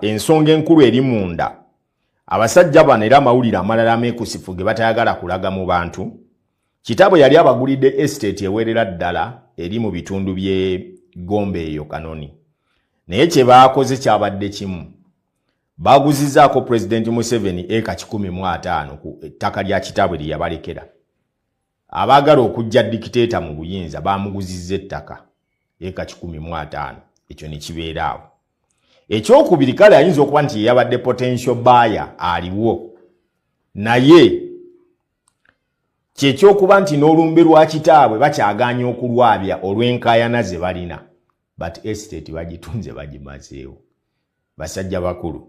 ensonga enkulu eri munda abasajja bano era amawulire amalala ameekusifu ge batayagala kulaga mu bantu. Kitaawe yali abagulidde estate ewerera ddala eri mu bitundu by'e Gombe eyo Kanoni. Naye kye baakoze kyabadde kimu. Baguzizaako President Museveni eka 150 ku ettaka lya kitaawe lye yabalekera. Abaagala okujja dikiteeta mu buyinza baamuguzizza ettaka eka 150. Ekyo ne kibeeraawo. Ekyokubiri kale ayinza okuba nti yabadde potential buyer aliwo. Naye kyekyokuba nti n'olumbe lwa kitaabwe bakyagaanya okulwabya olw'enkaayana ze balina. But estate bagitunze bagimazeewo. Basajja bakulu.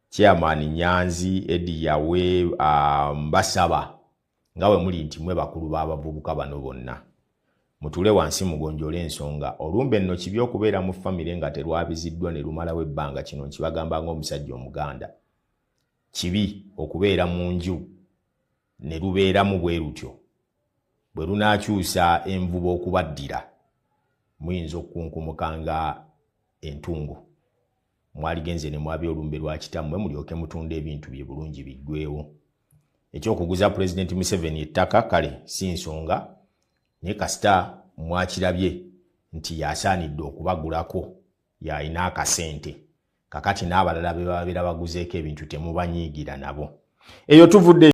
Chairman Nyanzi, Edi Yawe, Mbasaba. Ngawe muli nti mwe bakulu b'abavubuka bano bonna. Mutule wansi mugonjole ensonga. Olumbe nno kibi okubeera mu family nga terwabiziddwa ne lumalawo ebbanga kino nkibagamba ng'omusajja Omuganda. Kibi okubeera mu nju ne lubeeramu bwe lutyo. Bwe lunaakyusa envubo okubaddira. Muyinza okunkumukanga entungo. Mwaligenze ne mwabya olumbe lwa kitammwe mulyoke mutunda ebintu bye bulungi biggweewo. Ekyokuguza President Museveni ettaka kale si nsonga. Naye kasita mwakirabye nti yasaanidde okubagulako yalina akasente. Kakati n'abalala be babeera baguzeeko ebintu temubanyiigira nabo. Eyo tuvudde